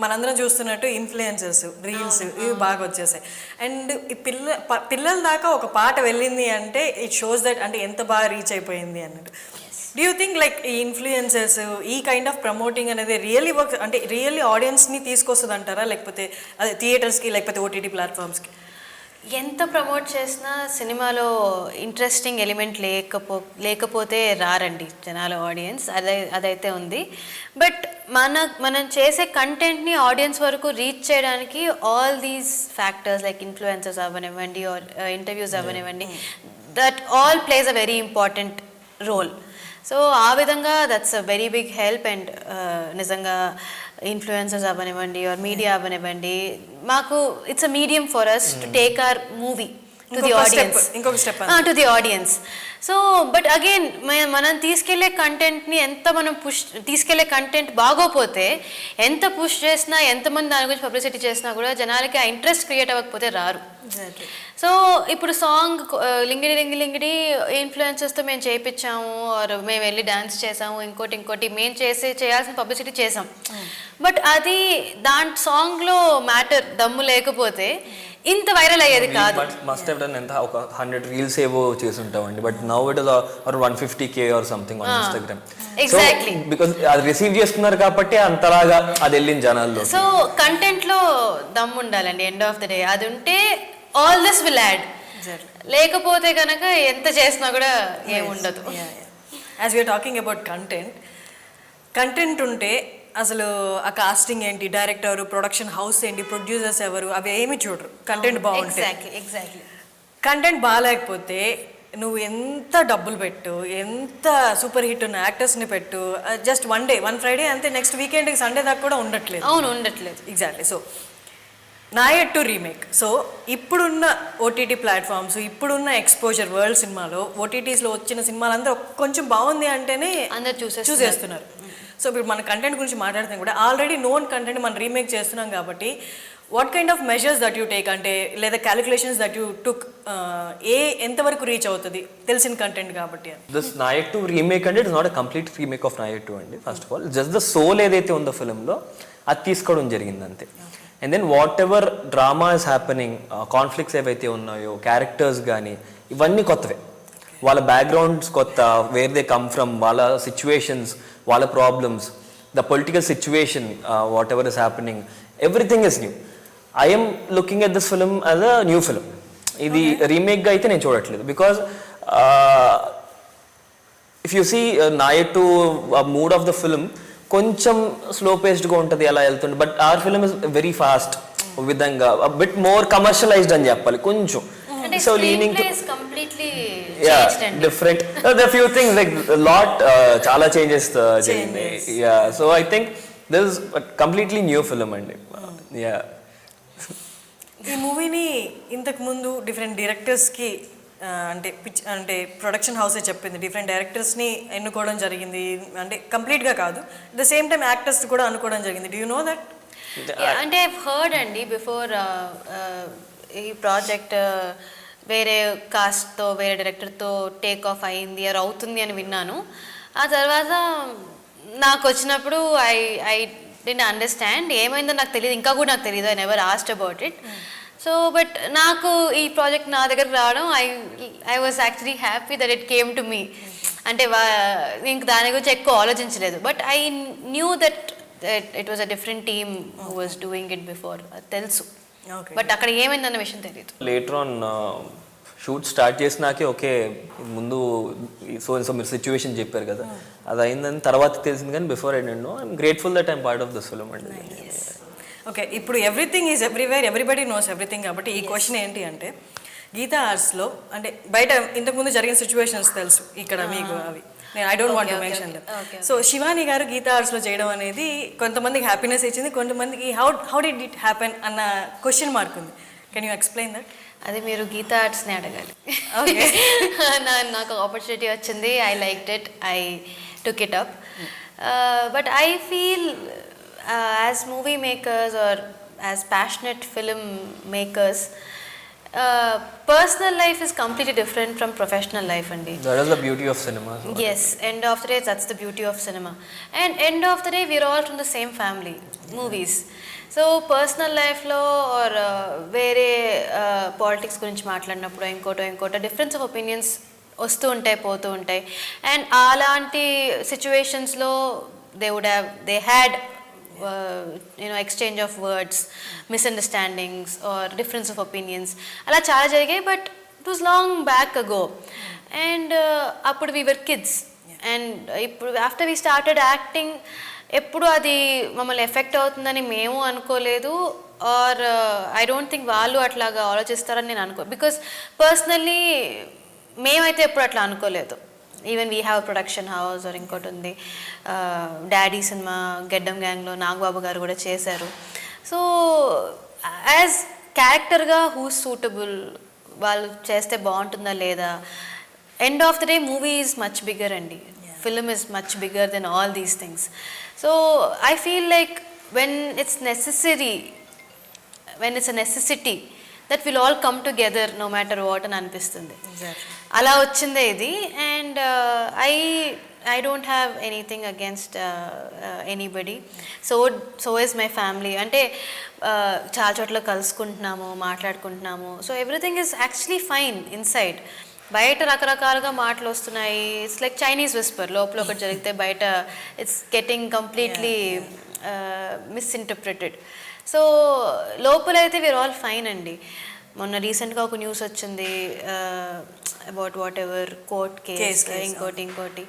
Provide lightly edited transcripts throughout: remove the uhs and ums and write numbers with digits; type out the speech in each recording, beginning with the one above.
మనందరం చూస్తున్నట్టు influencers reels ఇవి బాగా వచ్చేసాయి. అండ్ ఈ పిల్లల దాకా ఒక పాట వెళ్ళింది అంటే ఇట్ షోస్ దట్ అంటే ఎంత బాగా రీచ్ అయిపోయింది అన్నట్టు. డూ యూ థింక్ లైక్ ఈ ఇన్ఫ్లుయెన్సర్స్ ఈ కైండ్ ఆఫ్ ప్రమోటింగ్ అనేది రియల్లీ వర్క్ అంటే రియల్లీ ఆడియన్స్ని తీసుకొస్తుంది అంటారా, లేకపోతే అదే థియేటర్స్కి లేకపోతే ఓటీటీ ప్లాట్ఫామ్స్కి? ఎంత ప్రమోట్ చేసినా సినిమాలో ఇంట్రెస్టింగ్ ఎలిమెంట్ లేకపోతే రారండి జనాల ఆడియన్స్, అదైతే ఉంది. బట్ మనం చేసే కంటెంట్ని ఆడియన్స్ వరకు రీచ్ చేయడానికి all these factors like influencers అవ్వనివ్వండి ఆర్ ఇంటర్వ్యూస్ అవ్వనివ్వండి, that all plays a very important role. So ఆ విధంగా that's a very big help. And నిజంగా ఇన్ఫ్లుయెన్సర్స్ అవ్వనివ్వండి ఆర్ మీడియా అవ్వనివ్వండి, మాకు it's a medium for us to take our movie to the audience, to the audience. So but again మనం తీసుకెళ్లే కంటెంట్ని మనం తీసుకెళ్లే కంటెంట్ బాగోపోతే ఎంత పుష్ చేసినా ఎంతమంది దాని గురించి పబ్లిసిటీ చేసినా కూడా జనాలకి ఆ ఇంట్రెస్ట్ క్రియేట్ అవ్వకపోతే రారు. సో ఇప్పుడు సాంగ్ లింగిడి లింగిడి ఇన్ఫ్లుయెన్సర్స్తో మేము చేయించాము ఆర్ మేము వెళ్ళి డాన్స్ చేసాము, ఇంకోటి మేము చేయాల్సిన పబ్లిసిటీ చేసాం. బట్ అది దాంట్ సాంగ్లో మ్యాటర్ దమ్ము లేకపోతే ఇంత వైరల్ అయ్యేది కాదు. మస్ట్ హావ్ డన్ ఎంత ఒక 100 రీల్స్ ఏవో చేసి ఉంటామండి. But now it is around 150K or something on Instagram. Exactly, because అది రిసీవ్ చేసుకున్నారు కాబట్టి అంతలాగా అది వెళ్ళింది జనాల్లో. సో కంటెంట్ లో దమ్ ఉండాలండి. ఎండ్ ఆఫ్ ద డే అది ఉంటే ఆల్ దిస్ విల్ యాడ్. లేకపోతే కనుక ఎంత చేసినా కూడా ఏముండదు. As we're talking about content ఉంటే అసలు ఆ కాస్టింగ్ ఏంటి, డైరెక్టర్, ప్రొడక్షన్ హౌస్ ఏంటి, ప్రొడ్యూసర్స్ ఎవరు, అవి ఏమి చూడరు. కంటెంట్ బాగుంటే. ఎగ్జాక్ట్లీ. కంటెంట్ బాగాలేకపోతే నువ్వు ఎంత డబ్బులు పెట్టు, ఎంత సూపర్ హిట్ ఉన్న యాక్టర్స్ని పెట్టు, జస్ట్ వన్ ఫ్రైడే అంతే, నెక్స్ట్ వీకెండ్కి సండే దాకా కూడా ఉండట్లేదు. అవును, ఉండట్లేదు. Exactly. So Nayattu remake. So ఇప్పుడున్న ఓటీటీ ప్లాట్ఫామ్స్, ఇప్పుడున్న ఎక్స్పోజర్ వరల్డ్ సినిమాలో ఓటీటీస్లో వచ్చిన సినిమాలందరూ కొంచెం బాగుంది అంటేనే అందరు చూసేస్తున్నారు. సో ఇప్పుడు మన కంటెంట్ గురించి మాట్లాడితే కూడా ఆల్రెడీ నోన్ కంటెంట్ మనం రీమేక్ చేస్తున్నాం కాబట్టి what kind of measures that you take, అంటే లేదా క్యాలిక్యులేషన్స్ దట్ యూ టుక్, ఎంతవరకు రీచ్ అవుతుంది తెలిసిన కంటెంట్ కాబట్టి? దిస్ నాయక్ 2 రీమేక్ అంటే it's not a complete remake of Nayak 2 అండి. First of all just the soul ఏదైతే ఉందో ఫిల్మ్లో అది తీసుకోవడం జరిగింది అంతే. And then what drama is happening, conflicts ఏవైతే ఉన్నాయో, క్యారెక్టర్స్ కానీ ఇవన్నీ కొత్తవే. వాళ్ళ బ్యాక్గ్రౌండ్స్ కొత్త, వేర్ దే కమ్ ఫ్రమ్, వాళ్ళ సిచ్యువేషన్స్, వాళ్ళ problems, the political situation, what is happening, everything is new. I'm looking at this film as a new film. ఇది రీమేక్గా అయితే నేను చూడట్లేదు. Because if you see Nayak 2 mood of the film కొంచెం slow పేస్డ్గా ఉంటుంది, అలా వెళ్తుంది. But our film is very fast విధంగా, బిట్ మోర్ కమర్షియలైజ్డ్ అని చెప్పాలి కొంచెం. So leaning different, the few things like lot, చాలా చేంజెస్ జరిగింది. Yeah, so I think this is completely new film అండి. యా, ఈ మూవీని ఇంతకు ముందు డిఫరెంట్ డైరెక్టర్స్కి అంటే ప్రొడక్షన్ హౌసే చెప్పింది, డిఫరెంట్ డైరెక్టర్స్ని ఎన్నుకోవడం జరిగింది, అంటే కంప్లీట్గా కాదు, ద సేమ్ టైం యాక్టర్స్ కూడా అనుకోవడం జరిగింది. Do you know that? అంటే ఐ హర్డ్ అండి బిఫోర్ ఈ ప్రాజెక్ట్ వేరే కాస్ట్తో వేరే డైరెక్టర్తో టేక్ ఆఫ్ అయింది ఆర్ అవుతుంది అని విన్నాను. ఆ తర్వాత నాకు వచ్చినప్పుడు ఐ డిడ్ంట్ అండర్స్టాండ్, ఏమైందో నాకు తెలియదు, ఇంకా కూడా నాకు తెలియదు. I never asked about it. So but నాకు ఈ ప్రాజెక్ట్ నా దగ్గరకు రావడం I was actually happy that it came to me. అంటే ఇంక దాని గురించి ఎక్కువ ఆలోచించలేదు. But I knew that it was a different team who was doing it before, తెలుసు. బట్ అక్కడ ఏమైందన్న విషయం తెలియదు. లేటర్ ఆన్ షూట్ స్టార్ట్ చేసినాకే ఓకే, ముందు సో మీరు సిచ్యువేషన్ చెప్పారు కదా, అది అయిందని తర్వాత తెలిసింది. కానీ before I don't no. I'm grateful that I'm part of this film అండి. ఓకే, ఇప్పుడు everything is everywhere, everybody knows everything. కాబట్టి ఈ క్వశ్చన్ ఏంటి అంటే, గీతా ఆర్ట్స్లో అంటే బయట ఇంతకుముందు జరిగిన సిచ్యువేషన్స్ తెలుసు, ఇక్కడ మీకు అవి I don't want to mention them. So Shivani గారు గీతా ఆర్ట్స్లో చేయడం అనేది కొంతమందికి హ్యాపీనెస్ ఇచ్చింది, కొంతమందికి హౌ డిడ్ ఇట్ హ్యాపెన్ అన్న క్వశ్చన్ మార్క్ ఉంది. Can you explain that? అది మీరు గీతా ఆర్ట్స్ని అడగాలి. ఓకే, నాకు ఆపర్చునిటీ వచ్చింది, I liked it, I took it up. But I feel as movie makers or as passionate film makers, personal life is completely different from professional life అండి. That is the beauty of cinema. Yes, end of the day, that's the beauty of cinema. And end of the day, we're all from the same family, movies. So personal లైఫ్లో are వేరే politics గురించి మాట్లాడినప్పుడు ఇంకోటో difference of opinions వస్తూ ఉంటాయి, పోతూ ఉంటాయి. And అలాంటి సిచ్యువేషన్స్లో they had exchange of words, misunderstandings or difference of opinions అలా చాలా జరిగాయి. But it was long back ago. And అప్పుడు వీ వర్ కిడ్స్. అండ్ ఇప్పుడు ఆఫ్టర్ వీ స్టార్టెడ్ యాక్టింగ్ ఎప్పుడు అది మమ్మల్ని ఎఫెక్ట్ అవుతుందని మేము అనుకోలేదు. ఆర్ ఐ డోంట్ థింక్ వాళ్ళు అట్లాగా ఆలోచిస్తారని నేను అనుకో. బికాస్ పర్సనల్లీ మేమైతే ఎప్పుడు అట్లా అనుకోలేదు. Even we have production house or ఇంకోటి ఉంది, డాడీ సినిమా గెడ్డం గ్యాంగ్లో నాగబాబు గారు కూడా చేశారు. సో యాజ్ క్యారెక్టర్గా హూస్ సూటబుల్, వాళ్ళు చేస్తే బాగుంటుందా లేదా. End of the day movie is much bigger అండి. Film is much bigger than all these things. So I feel like when it's necessary, when it's a necessity, that will all come together no matter what అని అనిపిస్తుంది. అలా వచ్చిందే ఇది. And I don't have anything against anybody. So is my family. అంటే చాలా చోట్ల కలుసుకుంటున్నాము, మాట్లాడుకుంటున్నాము. So everything is actually fine inside. బయట రకరకాలుగా మాటలు వస్తున్నాయి. It's like Chinese whisper. లోపల ఒకటి జరిగితే బయట it's getting completely misinterpreted. So లోపలైతే వీఆర్ ఆల్ ఫైన్ అండి. మొన్న రీసెంట్గా ఒక న్యూస్ వచ్చింది about what court case, ఇంకోటి.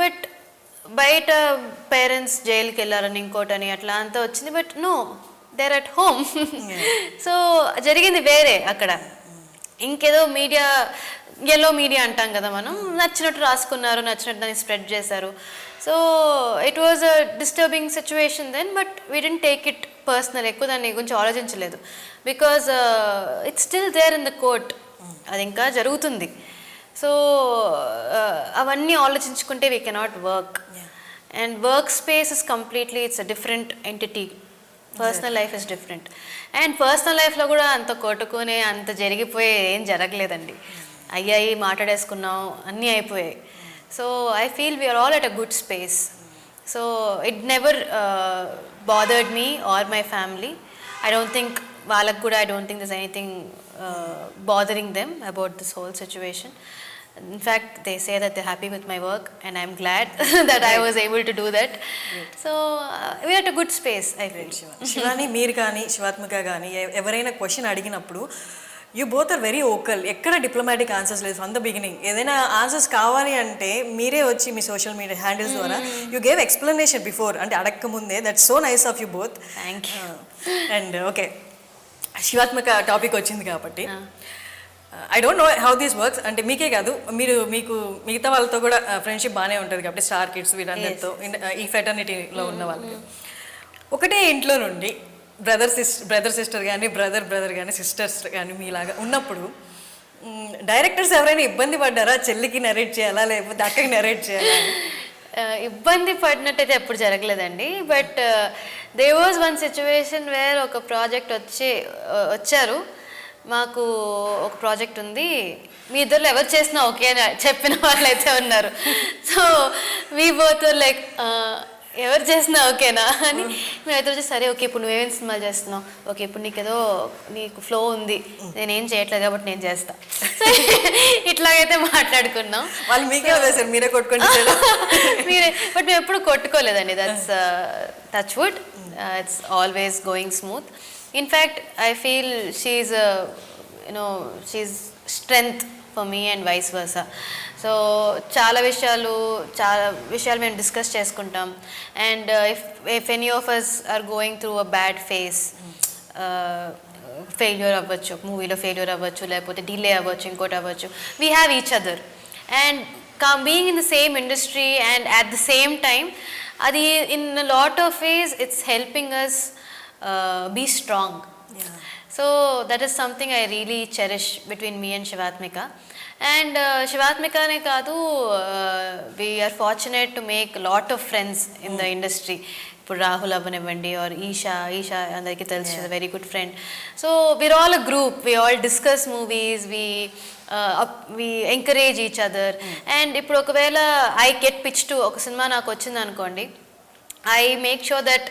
బట్ బయట పేరెంట్స్ జైలుకి వెళ్ళారని ఇంకోటని అట్లా అంతా వచ్చింది. But no, there at home. So జరిగింది వేరే అక్కడ. ఇంకేదో మీడియా, ఎల్లో మీడియా అంటాం కదా మనం, నచ్చినట్టు రాసుకున్నారు, నచ్చినట్టు దాన్ని స్ప్రెడ్ చేశారు. So it was a disturbing situation then. But we didn't take it personal. ఎక్కువ దాన్ని గురించి ఆలోచించలేదు. Because it's still there in the court. అది ఇంకా జరుగుతుంది. సో అవన్నీ ఆలోచించుకుంటే we cannot work. And work space is completely it's a different entity. Personal life is different. And personal లైఫ్లో కూడా అంత కొట్టుకునే అంత జరిగిపోయే ఏం జరగలేదండి. అయ్యాయి, మాట్లాడేసుకున్నాం, అన్నీ అయిపోయాయి. So I feel we're all at a good space. So it never bothered me or my family. I don't think వాళ్ళకు కూడా, I don't think this anything bothering them about this whole situation. In fact, they say that they're happy with my work, and I'm glad that I was able to do that. So we're at a good space, I feel. Shivani, మీరు కానీ శివాత్మిక కానీ ఎవరైనా question అడిగినప్పుడు you both are very vocal. ఎక్కడ diplomatic answers లేదు from the beginning. ఏదైనా answers కావాలి అంటే మీరే వచ్చి మీ సోషల్ మీడియా హ్యాండిల్స్ ద్వారా యూ గేవ్ ఎక్స్ప్లెనేషన్ బిఫోర్, అంటే అడక్క ముందే. That's so nice of you both. Thank you. And okay, Shivathmika topic వచ్చింది కాబట్టి I don't know how this works. అంటే మీకే కాదు, మీకు మిగతా వాళ్ళతో కూడా ఫ్రెండ్షిప్ బాగానే ఉంటుంది కాబట్టి స్టార్ కిడ్స్ వీళ్ళందరితో ఈ ఫెటర్నిటీలో ఉన్న వాళ్ళకి ఒకటే ఇంట్లో నుండి బ్రదర్ సిస్టర్ కానీ బ్రదర్ కానీ సిస్టర్స్ కానీ మీలాగా ఉన్నప్పుడు డైరెక్టర్స్ ఎవరైనా ఇబ్బంది పడ్డారా? చెల్లికి నరేట్ చేయాలా లేకపోతే అక్కకి నరేట్ చేయాలా? ఇబ్బంది పడినట్టయితే ఎప్పుడు జరగలేదండి. But they was one situation where ఒక ప్రాజెక్ట్ వచ్చారు. మాకు ఒక ప్రాజెక్ట్ ఉంది, మీ ఇద్దరు ఎవరు చేసినా ఓకే అని చెప్పిన వాళ్ళు అయితే ఉన్నారు. సో వీ బోత్ లైక్ ఎవరు చేసినా ఓకేనా అని. మేమైతే వచ్చి సరే ఓకే, ఇప్పుడు నువ్వేమేమి సినిమాలు చేస్తున్నావు, ఓకే ఇప్పుడు నీకు ఫ్లో ఉంది, నేనేం చేయట్లేదు కాబట్టి నేను చేస్తా. ఇట్లాగైతే మాట్లాడుకున్నాం. వాళ్ళు మీకే వదిలేసారు, మీరే కొట్టుకుంటే మీరే. బట్ మేము ఎప్పుడు కొట్టుకోలేదండి. That's touch wood. It's always going smooth. In fact, I feel she's strength for me and vice versa. So చాలా విషయాలు మేము డిస్కస్ చేసుకుంటాం. And if any of us are going through a bad phase, failure అవ్వచ్చు, మూవీలో failure అవ్వచ్చు, లేకపోతే delay అవ్వచ్చు, ఇంకోటి అవ్వచ్చు, we have each other. And being in the same industry and at the same time, అది in a lot of ways it's helping us be strong. So that is something I really cherish between me and Shivatmika. And Shivatmika ne kaadu, we are fortunate to make a lot of friends in the industry. ఇప్పుడు రాహుల్ అవ్వనివ్వండి are Eesha అందరికీ తెలుసు, very good friend. So we're all a group, we all discuss movies, we encourage each other. And ఇప్పుడు ఒకవేళ I get pitch to ఒక సినిమా నాకు వచ్చింది అనుకోండి, ఐ మేక్ షూర్ దట్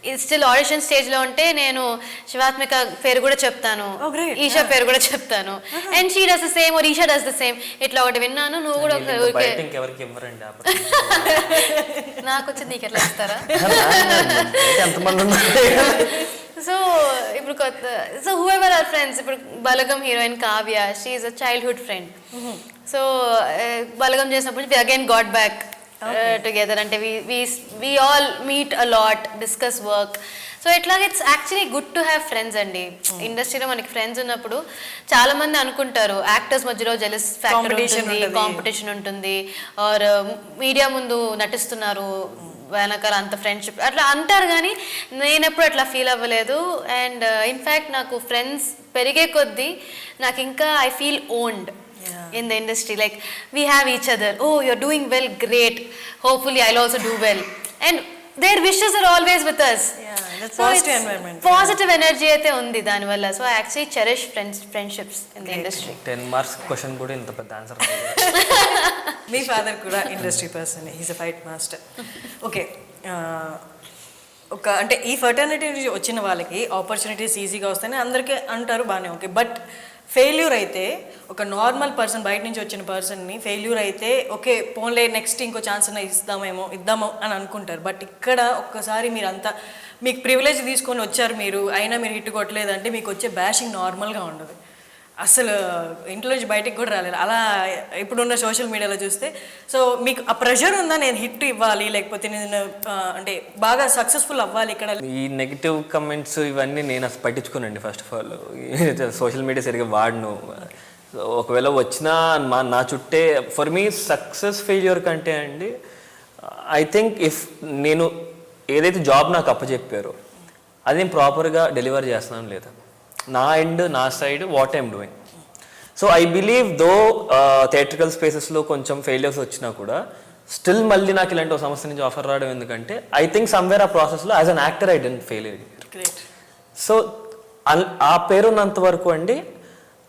ఇది స్టిల్ ఆడిషన్ స్టేజ్లో ఉంటే నేను శివాత్మిక పేరు కూడా చెప్తాను, ఈషా పేరు కూడా చెప్తాను, and she does the same or Eesha does the same. ఇట్లా ఒకటి విన్నాను, నువ్వు కూడా నాకు వచ్చి నీకు ఎట్లా ఇస్తారా? సో ఇప్పుడు కొత్త, సో హూఎవర్ ఆర్ ఫ్రెండ్స్, ఇప్పుడు Balagam heroine Kavya, she is a childhood friend. So Balagam చేసినప్పుడు we again got back together. అంటే we all meet a lot, discuss work. So ఇట్లాగే it's actually good to have friends అండి. ఇండస్ట్రీలో మనకి friends ఉన్నప్పుడు చాలా మంది అనుకుంటారు యాక్టర్స్ మధ్యలో జెలస్ ఫ్యాక్టర్ ఉంటుంది, కాంపిటీషన్ ఉంటుంది, ఆర్ మీడియా ముందు నటిస్తున్నారు వెనకాల అంత ఫ్రెండ్షిప్ అట్లా అంటారు, కానీ నేను ఎప్పుడు అట్లా ఫీల్ అవ్వలేదు. అండ్ ఇన్ఫ్యాక్ట్ నాకు ఫ్రెండ్స్ పెరిగే కొద్దీ నాకు ఇంకా I feel owned in the industry, like we have each other, oh you're doing well, great, hopefully I'll also do well, and their wishes are always with us. That's positive environment, positive energy aithe undi dani valla. So I actually cherish friendships in the industry. 10 marks question kuda inta pedda answer me father కూడా industry person, he's a fight master. Okay, ఒక అంటే ఈ ఫర్టర్నిటీ నుంచి వచ్చిన వాళ్ళకి opportunities ఈజీగా వస్తాయని అందరికీ అంటారు, బాగానే ఓకే. బట్ ఫెయిల్యూర్ అయితే ఒక నార్మల్ పర్సన్, బయట నుంచి వచ్చిన పర్సన్ని ఫెయిల్యూర్ అయితే ఓకే పోన్లే నెక్స్ట్ ఇంకో ఛాన్స్ అన్న ఇద్దాము అని అనుకుంటారు. బట్ ఇక్కడ ఒక్కసారి మీరు అంతా మీకు ప్రివిలేజ్ తీసుకొని వచ్చారు మీరు, అయినా మీరు హిట్ కొట్టలేదంటే మీకు వచ్చే బ్యాషింగ్ నార్మల్గా ఉండదు, అసలు ఇంట్లో నుంచి బయటికి కూడా రాలేదు. అలా ఇప్పుడున్న సోషల్ మీడియాలో చూస్తే, సో మీకు ఆ ప్రెషర్ ఉందా, నేను హిట్ ఇవ్వాలి లేకపోతే నేను అంటే బాగా సక్సెస్ఫుల్ అవ్వాలి ఇక్కడ? ఈ నెగిటివ్ కమెంట్స్ ఇవన్నీ నేను అసలు పట్టించుకోనండి. First of all social media సరిగ్గా వాడను. ఒకవేళ వచ్చినా నా చుట్టే, ఫర్ మీ సక్సెస్ ఫెయిల్యూర్ కంటే అండి, ఐ థింక్ ఇఫ్ నేను ఏదైతే జాబ్ నాకు అప్పచెప్పారో అది నేను ప్రాపర్గా డెలివర్ చేస్తున్నాను లేదా, నా ఎండ్ నా side what I'm doing. So I believe though theatrical స్పేసెస్లో కొంచెం ఫెయిల్యూర్స్ వచ్చినా కూడా స్టిల్ మళ్ళీ నాకు ఇలాంటి ఒక సంస్థ నుంచి ఆఫర్ రావడం ఎందుకంటే ఐ థింక్ సమ్వేర్ ఆ ప్రాసెస్లో as an actor I didn't fail. So ఆ పేరున్నంత వరకు అండి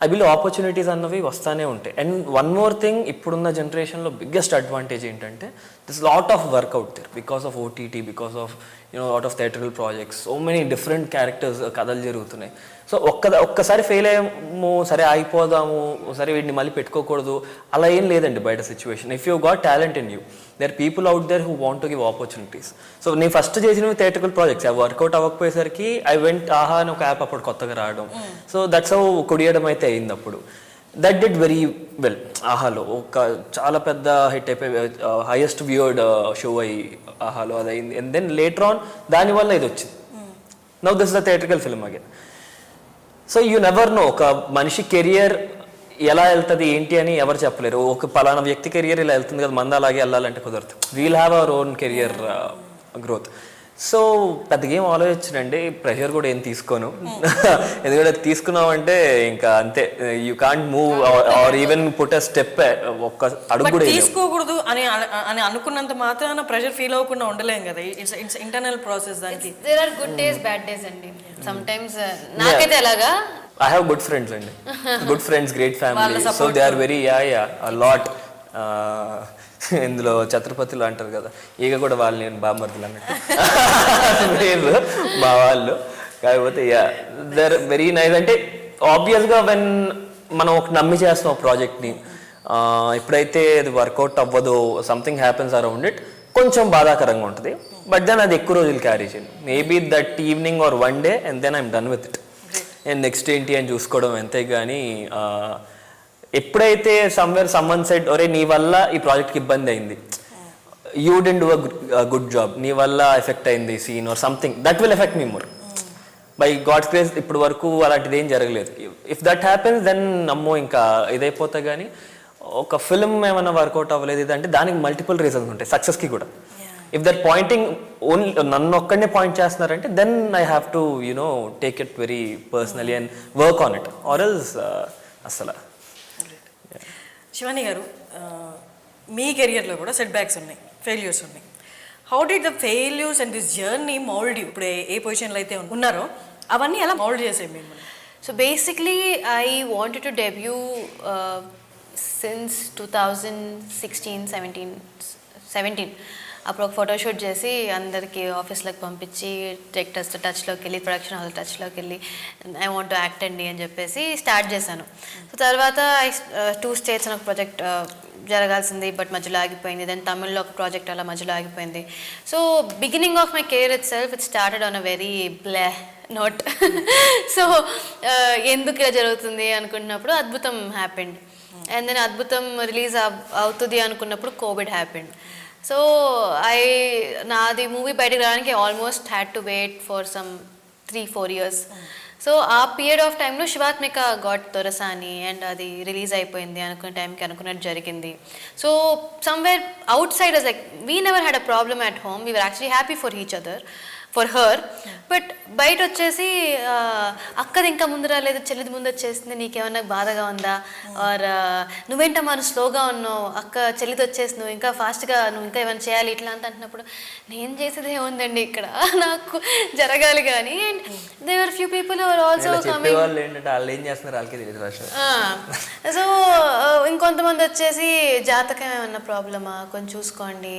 ఐ బిలీవ్ ఆపర్చునిటీస్ అన్నవి వస్తానే ఉంటాయి. అండ్ వన్ మోర్ థింగ్, ఇప్పుడున్న జనరేషన్లో బిగ్గెస్ట్ అడ్వాంటేజ్ ఏంటంటే this lot of work out there because of OTT, because of lot of theatrical projects, so many different characters, కథలు జరుగుతున్నాయి. సో ఒక్కసారి ఫెయిల్ అయ్యాము, సరే ఆగిపోదాము, సరే వీటిని మళ్ళీ పెట్టుకోకూడదు, అలా ఏం లేదండి బయట situation. If you got talent in you, there are people out there who want to give opportunities. So నేను ఫస్ట్ చేసినవి థియేట్రికల్ ప్రాజెక్ట్స్, అవి వర్కౌట్ అవ్వకపోయేసరికి ఐ వెంట్ ఆహా అని ఒక యాప్ అప్పుడు కొత్తగా రావడం, సో దట్స్ హౌ కొడియడం అయితే అయింది. అప్పుడు దట్ డిడ్ వెరీ వెల్. ఆహాలో ఒక చాలా పెద్ద హిట్ అయిపోయి హైయెస్ట్ వ్యూడ్ షో అయ్యి ఆహాలో అది అయింది. అండ్ దెన్ లేటర్ ఆన్ దానివల్ల ఇది వచ్చింది. Now this is the theatrical film again. So you never know, ఒక మనిషి కెరియర్ ఎలా వెళ్తుంది ఏంటి అని ఎవరు చెప్పలేరు. ఒక పలానా వ్యక్తి కెరియర్ ఇలా వెళ్తుంది కదా, మంద అలాగే వెళ్ళాలంటే కుదరదు. We'll have our own career growth. So పెద్దగా ఏం ఆలోచించండి, ప్రెషర్ కూడా ఏం తీసుకోను. ఎందుకంటే తీసుకున్నామంటే ఇంకా అంతే, you can't move or even put a step, ఒక్క అడుగు కూడా తీసుకోకూడదు అని అనుకున్నంత మాత్రాన ప్రెషర్ ఫీల్ అవ్వకుండా ఉండలేం కదా. It's internal process. దానికి there are good days, bad days అండి. సమ్టైమ్స్ నాకైతే అలాగా I have good friends అండి, good friends, great family, so they are very a lot. ఇందులో ఛత్రపతిలో అంటారు కదా, ఈగ కూడా వాళ్ళు నేను బామర్దులు అన్నట్టు మా వాళ్ళు. కాకపోతే దే ఆర్ వెరీ నైస్. అంటే ఆబ్వియస్గా వెన్ మనం ఒక నమ్మి చేస్తాం ఆ ప్రాజెక్ట్ని, ఎప్పుడైతే అది వర్కౌట్ అవ్వదో, సంథింగ్ హ్యాపెన్స్ అరౌండ్ ఇట్, కొంచెం బాధాకరంగా ఉంటుంది. బట్ దెన్ అది ఎక్కువ రోజులు క్యారీ చేయండి, maybe that evening or one day and then I'm done with it. And next ఏంటి అని చూసుకోవడం అంతే. కానీ ఎప్పుడైతే సమ్వన్ సెడ్ ఒరే నీ వల్ల ఈ ప్రాజెక్ట్కి ఇబ్బంది అయింది, you didn't do a good job, నీ వల్ల ఎఫెక్ట్ అయింది scene or something, that will effect me more. By God's grace ఇప్పుడు వరకు అలాంటిది ఏం జరగలేదు. ఇఫ్ దట్ హ్యాపెన్స్ దెన్ అమ్మో ఇంకా ఇదైపోతా. కానీ ఒక ఫిల్మ్ ఏమైనా వర్కౌట్ అవ్వలేదు ఇదంటే దానికి మల్టిపుల్ రీజన్స్ ఉంటాయి సక్సెస్కి కూడా. ఇఫ్ దట్ పాయింటింగ్ ఓన్లీ నన్ను ఒక్కడనే పాయింట్ చేస్తున్నారంటే then I have to take it very personally and work on it, or else అసలు. శివాని గారు, మీ కెరియర్లో కూడా సెట్ బ్యాక్స్ ఉన్నాయి, ఫెయిల్యూర్స్ ఉన్నాయి. How did the failures and this journey mould you? ఇప్పుడు ఏ పొజిషన్లో అయితే ఉన్నారో అవన్నీ ఎలా మౌల్డ్ చేసాయి మిమ్మల్ని? So basically, I wanted to debut since 2016, 17. అప్పుడు ఒక ఫోటోషూట్ చేసి అందరికీ ఆఫీస్లోకి పంపించి డైరెక్టర్స్ టచ్లోకి వెళ్ళి ప్రొడక్షన్ హాల్ టచ్లోకి వెళ్ళి ఐ వాంట్ టు యాక్ట్ అండి అని చెప్పేసి స్టార్ట్ చేశాను. సో తర్వాత 2 states అని ఒక ప్రాజెక్ట్ జరగాల్సింది, బట్ మధ్యలో ఆగిపోయింది. దెన్ తమిళ్లో ఒక ప్రాజెక్ట్ అలా మధ్యలో ఆగిపోయింది. So beginning of my career itself it started on a very bleak note. So ఎందుకు ఇలా జరుగుతుంది అనుకున్నప్పుడు Adbhutham happened. And then Adbhutham release అవుతుంది అనుకున్నప్పుడు కోవిడ్ హ్యాపెండ్. సో నాది మూవీ బయటకు రావడానికి almost had to wait for some 3-4 years. So ఆ పీరియడ్ ఆఫ్ టైంలో శివాత్మిక గాట్ దొరసాని అండ్ అది రిలీజ్ అయిపోయింది అనుకున్న టైంకి అనుకున్నట్టు జరిగింది. So somewhere outside like we never had a problem at home, we were actually happy for each other, for her. But బయట వచ్చేసి అక్కది ఇంకా ముందు రాలేదు, చెల్లిది ముందు వచ్చేసింది, నీకేమన్నా బాధగా ఉందా, ఆర్ నువ్వేంటమ్మా నువ్వు స్లోగా ఉన్నావు, అక్క చెల్లిది వచ్చేసి నువ్వు ఇంకా ఫాస్ట్గా నువ్వు ఇంకా ఏమైనా చేయాలి ఇట్లా అంటున్నప్పుడు నేను చేసేది ఏముందండి ఇక్కడ నాకు జరగాలి కానీ. And there are few people are also coming. So ఇంకొంతమంది వచ్చేసి జాతకం ఏమన్నా ప్రాబ్లమా కొంచెం చూసుకోండి,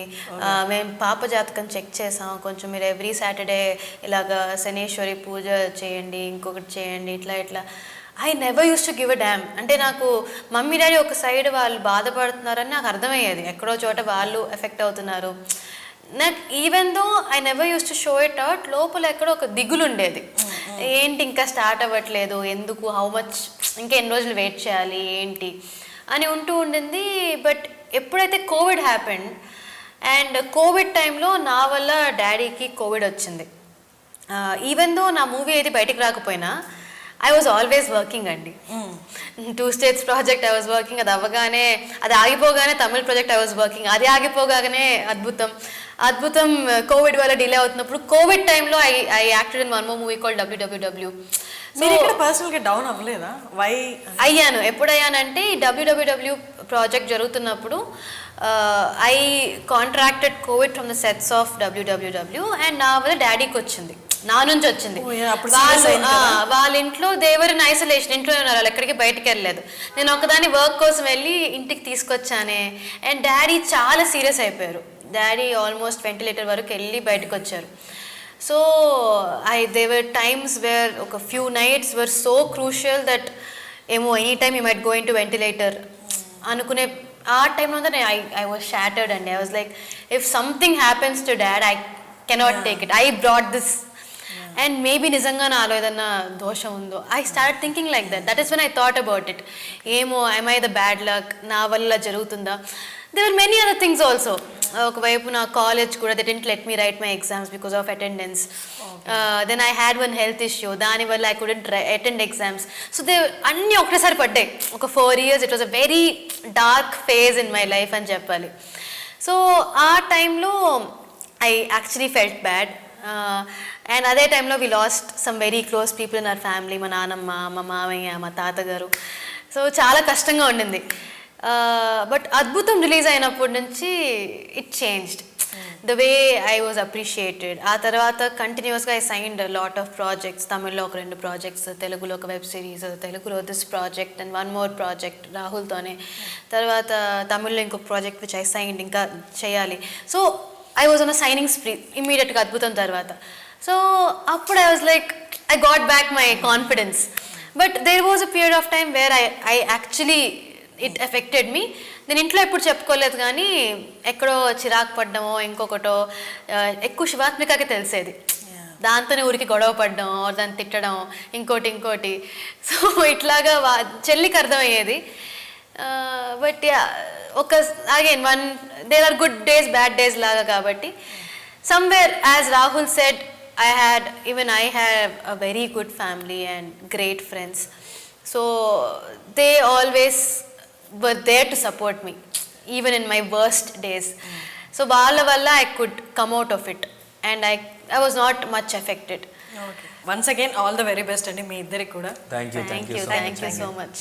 మేము పాప జాతకం చెక్ చేసాం, కొంచెం మీరు ఎవ్రీ సాటర్డే ఇలాగా శనేశ్వరి పూజ చేయండి, ఇంకొకటి చేయండి, ఇట్లా. I never use to give a dam. అంటే నాకు మమ్మీ డాడీ ఒక సైడ్ వాళ్ళు బాధపడుతున్నారని నాకు అర్థమయ్యేది, ఎక్కడో చోట వాళ్ళు ఎఫెక్ట్ అవుతున్నారు. నాకు even though I never use to show it out, లోపల ఎక్కడో ఒక దిగులు ఉండేది, ఏంటి ఇంకా స్టార్ట్ అవ్వట్లేదు, ఎందుకు, హౌ మచ్ ఇంకా ఎన్ని రోజులు వెయిట్ చేయాలి ఏంటి అని ఉండింది. బట్ ఎప్పుడైతే కోవిడ్ హ్యాపెండ్ అండ్ కోవిడ్ టైంలో నా వల్ల డాడీకి కోవిడ్ వచ్చింది. ఈవెన్ దో నా మూవీ ఏది బయటికి రాకపోయినా ఐ వాజ్ ఆల్వేస్ వర్కింగ్ అండి. 2 states project I was working, అది అవ్వగానే అది ఆగిపోగానే Tamil project I was working, అది ఆగిపోగానే అద్భుతం కోవిడ్ వల్ల డిలే అవుతున్నప్పుడు కోవిడ్ టైంలో I acted in one more movie called WWW. మీరు ఇక్కడ పర్సనల్గా డౌన్ అవ్వలేదా? వై అయ్యాను. ఎప్పుడయ్యానంటే ఈ WWW ప్రాజెక్ట్ జరుగుతున్నప్పుడు I contracted Covid from the sets of WWW and నా వల్ల డాడీకి వచ్చింది, నా నుంచి వచ్చింది. వాళ్ళ ఇంట్లో దేవర్ ఇన్ ఐసోలేషన్, ఇంట్లో ఉన్నారు, వాళ్ళు ఎక్కడికి బయటకు వెళ్ళలేదు. నేను ఒకదాని వర్క్ కోసం వెళ్ళి ఇంటికి తీసుకొచ్చానే అండ్ డాడీ చాలా సీరియస్ అయిపోయారు. డాడీ ఆల్మోస్ట్ వెంటిలేటర్ వరకు వెళ్ళి బయటకు వచ్చారు. So there were times where ఒక few nights were so crucial that ఏమో any time you might go in to ventilator అనుకునే ఆ టైంలో I was shattered and I was like, if something happens to dad I cannot take it, I brought this and maybe నిజంగా నాలో ఏదన్నా దోషం ఉందో. I started thinking like that is when I thought about it. ఏమో am I the bad luck, నా వల్ల జరుగుతుందా. There were many other things also. ఒకవైపు నా కాలేజ్ కూడా they didn't let me write my exams because of attendance. Then I had one health issue, దానివల్ల I couldn't attend exams. So అన్నీ ఒకటేసారి పడ్డాయి. ఒక 4 years it was a very dark phase in my life అని చెప్పాలి. So ఆ టైంలో I actually felt bad. And అదే టైంలో we lost some very close people in our family. మా నాన్నమ్మ, మా మామయ్య, మా తాతగారు. సో చాలా కష్టంగా ఉండింది. బట్ అద్భుతం రిలీజ్ అయినప్పటి నుంచి it changed the way I was appreciated. ఆ తర్వాత కంటిన్యూస్గా I signed lot of projects, తమిళ్లో ఒక 2 ప్రాజెక్ట్స్, తెలుగులో ఒక వెబ్ సిరీస్, తెలుగులో this project and one more project రాహుల్తోనే. తర్వాత తమిళ్లో ఇంకొక ప్రాజెక్ట్ విచ్ ఐ సైన్డ్, ఇంకా చేయాలి. So I was on a signing spree ఇమ్మీడియట్గా అద్భుతం తర్వాత. సో అప్పుడు I was like I got back my confidence. But there was a period of time where I actually it affected me. నేను ఇంట్లో ఎప్పుడు చెప్పుకోలేదు కానీ ఎక్కడో చిరాకు పడ్డమో ఇంకొకటో ఎక్కువ శివాత్మికకి తెలిసేది, దాంతోనే ఊరికి గొడవ పడ్డం, దాన్ని తిట్టడం, ఇంకోటి. సో ఇట్లాగా చెల్లికి అర్థమయ్యేది. బట్ ఒక again there are good days bad days లాగా. కాబట్టి somewhere as Rahul said I have a very good family and great friends. So they always were there to support me even in my worst days. So వాళ్ళ వల్ల I could come out of it and I was not much affected. Okay. Once again all the very best అండి మీ ఇద్దరికి కూడా. Thank you so much.